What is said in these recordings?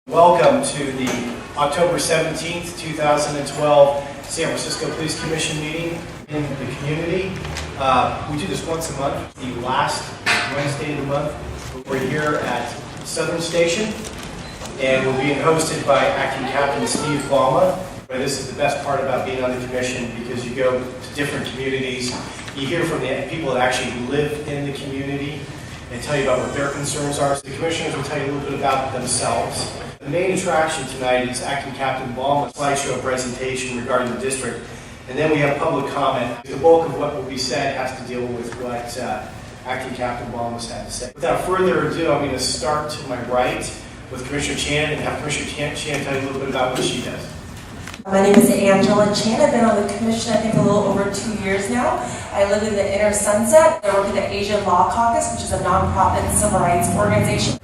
Welcome to the October 17th, 2012 San Francisco Police Commission meeting in the community. We do this once a month, the last Wednesday of the month. We're here at Southern Station, and we're being hosted by Acting Captain Steve Ballma. This is the best part about being on the commission because you go to different communities. You hear from the people that actually live in the community and tell you about what their concerns are. So the commissioners will tell you a little bit about themselves. The main attraction tonight is Acting Captain Ballma's slideshow presentation regarding the district. And then we have public comment. The bulk of what will be said has to deal with what Acting Captain Ballma's had to say. Without further ado, I'm going to start to my right with Commissioner Chan and have Commissioner Chan tell you a little bit about what she does. My name is Angela Chan. I've been on the commission, I think, a little over 2 years now. I live in the Inner Sunset. I work at the Asian Law Caucus, which is a nonprofit civil rights organization.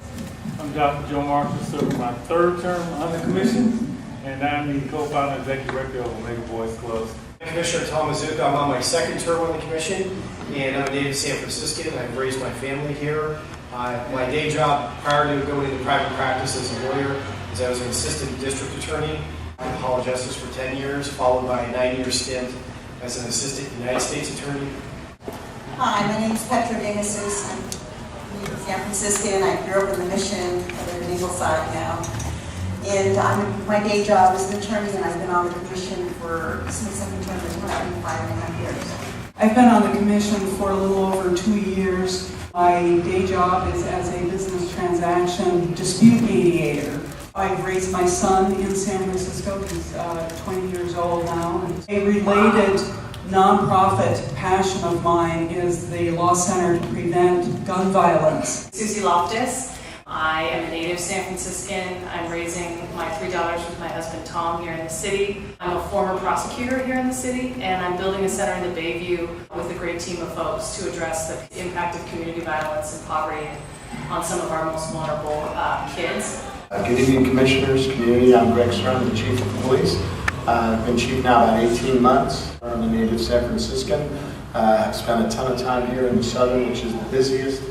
I'm Dr. Joe Marshall, serving my third term on the commission, and I'm the co-founder and executive director of Omega Boys Clubs. Commissioner Tom Mazuka. I'm on my second term on the commission, and I'm a native San Franciscan. I've raised my family here. My day job prior to going into private practice as a lawyer is I was an assistant district attorney in Apollo Justice for 10 years, followed by a 9-year stint as an assistant United States attorney. Hi, my name is Petra Damasus. I'm a San Franciscan. I grew up in the Mission. I live in Ingleside now. And my day job is an attorney, and I've been on the commission since I've been term for 5.5 years. I've been on the commission for a little over 2 years. My day job is as a business transaction dispute mediator. I've raised my son in San Francisco. He's 20 years old now. A related nonprofit passion of mine is the Law Center to Prevent Gun Violence. Susie Loftus. I am a native San Franciscan. I'm raising my 3 daughters with my husband Tom here in the city. I'm a former prosecutor here in the city, and I'm building a center in the Bayview with a great team of folks to address the impact of community violence and poverty on some of our most vulnerable kids. Good evening, Commissioners, community. I'm Greg Suhr, I'm the Chief of Police. I've been Chief now about 18 months. I'm a native San Franciscan. I've spent a ton of time here in the Southern, which is the busiest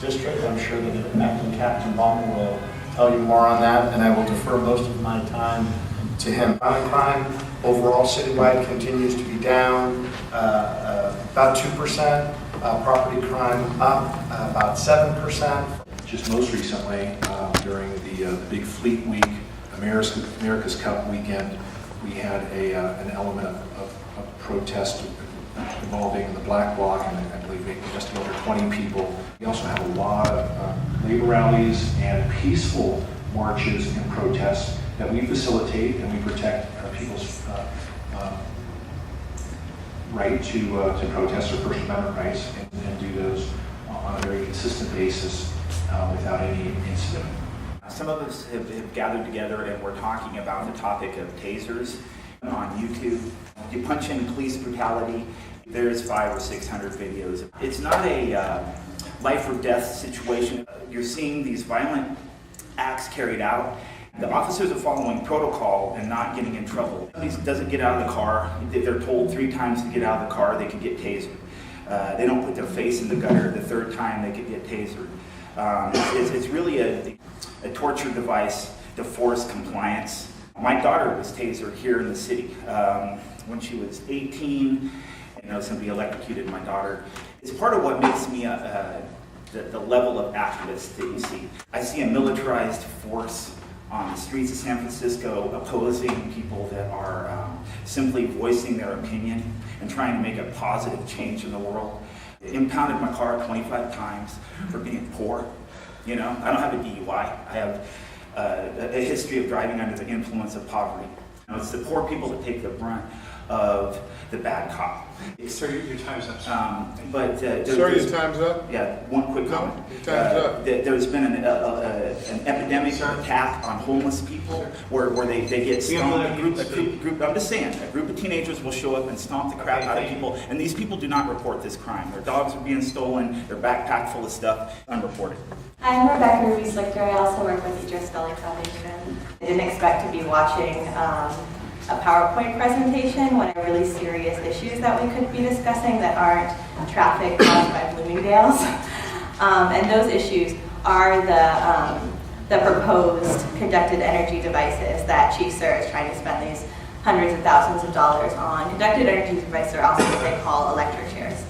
district. I'm sure that Acting Captain Ballma will tell you more on that, and I will defer most of my time to him. Violent crime overall citywide continues to be down about 2%. Property crime up about 7%. Just most recently, during the Big Fleet Week, America's Cup weekend, we had an element of protest involving the Black Bloc, and I believe just over 20 people. We also have a lot of labor rallies and peaceful marches and protests that we facilitate, and we protect people's right to protest their First Amendment rights and do those on a very consistent basis without any incident. Some of us have gathered together and we're talking about the topic of tasers on YouTube. You punch in police brutality, there's 500 or 600 videos. It's not a life or death situation. You're seeing these violent acts carried out. The officers are following protocol and not getting in trouble. If somebody doesn't get out of the car, if they're told 3 times to get out of the car, they can get tasered. They don't put their face in the gutter. The 3rd time, they could get tasered. It's really a torture device to force compliance. My daughter was tasered here in the city when she was 18. I was going to be electrocuted, my daughter. It's part of what makes me the level of activist that you see. I see a militarized force on the streets of San Francisco opposing people that are simply voicing their opinion and trying to make a positive change in the world. They impounded my car 25 times for being poor. You know, I don't have a DUI. I have a history of driving under the influence of poverty. You know, it's the poor people that take the brunt of the bad cop. Sir, your time's up. Sorry, your time's up? Yeah, one quick comment. Your time's up. There's been an epidemic attack on homeless people where they get stomped. I'm just saying, a group of teenagers will show up and stomp the crap out of people, and these people do not report this crime. Their dogs are being stolen, their backpack full of stuff, unreported. I'm Rebecca Ruby-Slichter. I also work with the de-escalation Foundation. I didn't expect to be watching a PowerPoint presentation when really serious issues that we could be discussing that aren't traffic caused by Bloomingdale's. And those issues are the the proposed conducted energy devices that Chief Suhr is trying to spend these hundreds of thousands of dollars on. Conducted energy devices are also what they call electric chairs.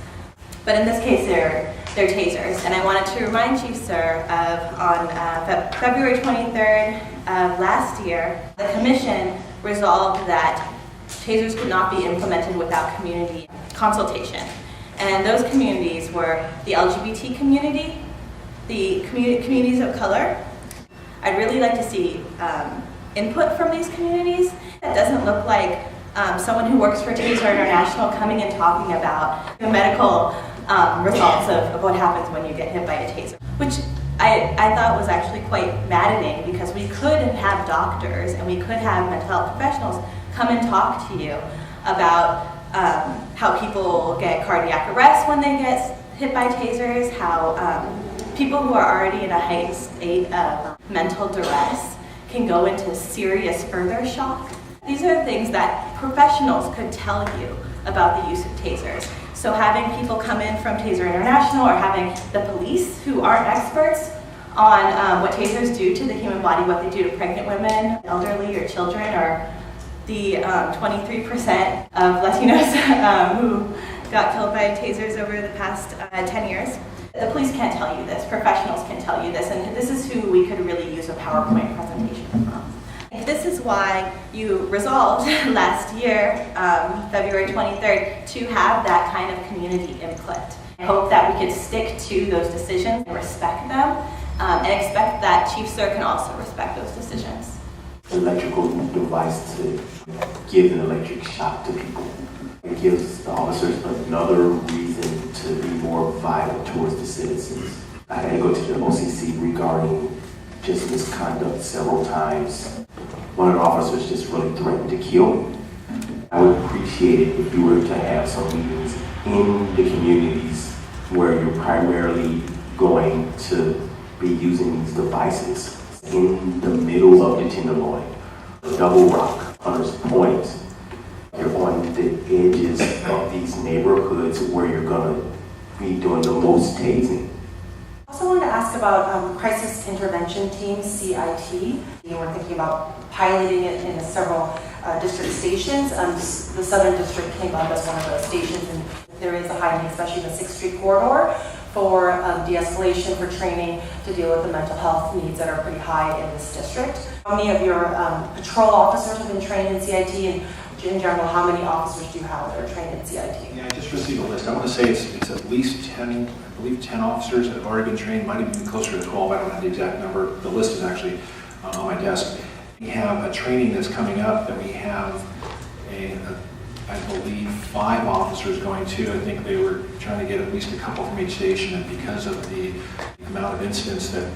But in this case, they're tasers. And I wanted to remind Chief Suhr of on February 23rd of last year, the commission resolved that tasers could not be implemented without community consultation. And those communities were the LGBT community, the communities of color. I'd really like to see input from these communities. That doesn't look like someone who works for Taser International coming and talking about the medical results of what happens when you get hit by a taser, which I thought was actually quite maddening, because we could have doctors and we could have mental health professionals come and talk to you about how people get cardiac arrest when they get hit by tasers, how people who are already in a heightened state of mental duress can go into serious further shock. These are things that professionals could tell you about the use of tasers. So having people come in from Taser International, or having the police who aren't experts on what tasers do to the human body, what they do to pregnant women, elderly, or children, or the 23% of Latinos who got killed by tasers over the past 10 years. The police can't tell you this, professionals can tell you this, and this is who we could really use a PowerPoint presentation from. This is why you resolved last year, February 23rd, to have that kind of community input. I hope that we could stick to those decisions and respect them, and expect that Chief Suhr can also respect those decisions. Electrical device to give an electric shock to people. It gives the officers another reason to be more violent towards the citizens. I had to go to the OCC regarding just misconduct several times. One of the officers just really threatened to kill. I would appreciate it if you were to have some meetings in the communities where you're primarily going to be using these devices. In the middle of the Tenderloin, Double Rock, Hunters Point, you're on the edges of these neighborhoods where you're going to be doing the most tasing. I also wanted to ask about crisis intervention teams, CIT. We're thinking about piloting it in several district stations. The Southern District came up as one of those stations, and there is a high need, especially in the 6th Street corridor, for de-escalation, for training to deal with the mental health needs that are pretty high in this district. How many of your patrol officers have been trained in CIT, and in general, how many officers do you have that are trained in CIT? Yeah, I just received a list. I want to say it's at least 10, I believe 10 officers that have already been trained, might even be closer to 12. I don't have the exact number. The list is actually on my desk. We have a training that's coming up that we have I believe 5 officers going to. I think they were trying to get at least a couple from each station, and because of the amount of incidents that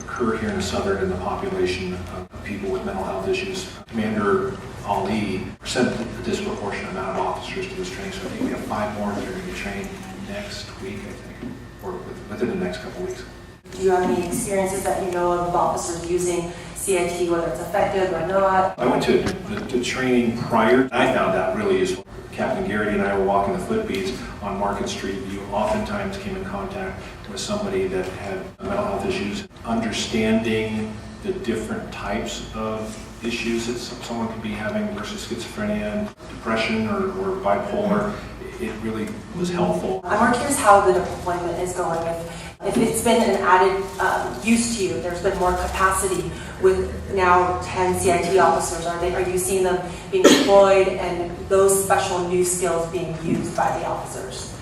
occur here in the Southern and the population of people with mental health issues, Commander Ali sent a disproportionate amount of officers to this training. So I think we have 5 more that are going to be trained next week, I think, or within the next couple of weeks. Do you have any experiences that you know of officers using CIT, whether it's effective or not? I went to training prior. I found that really useful. Captain Garrity and I were walking the footbeats on Market Street. You oftentimes came in contact with somebody that had mental health issues. Understanding the different types of issues that someone could be having versus schizophrenia, depression, or bipolar, it really was helpful. I'm more curious how the deployment is going. If it's been an added use to you, there's been more capacity with now 10 CIT officers. Are you seeing them being deployed and those special new skills being used by the officers?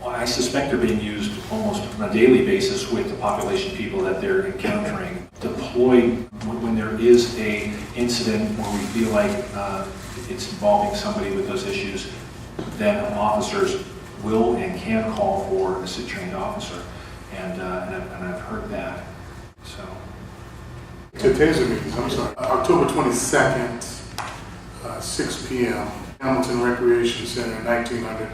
Well, I suspect they're being used almost on a daily basis with the population people that they're encountering. Deployed when there is a incident where we feel like it's involving somebody with those issues, then officers will and can call for a sit-trained officer, and I've heard that. So. To taser meetings, I'm sorry. October 22nd, 6 p.m., Hamilton Recreation Center, 1900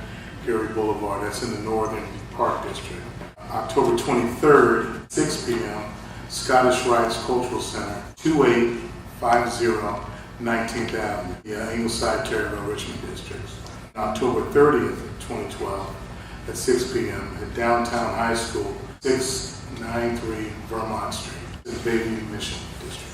Gary Boulevard. That's in the Northern Park District. October 23rd, 6 p.m., Scottish Rites Cultural Center, 2850 19th Avenue, Ingleside, Terryville, Richmond districts. October 30th, 2012, at 6 p.m. at Downtown High School, 693 Vermont Street. in Bayview Mission District.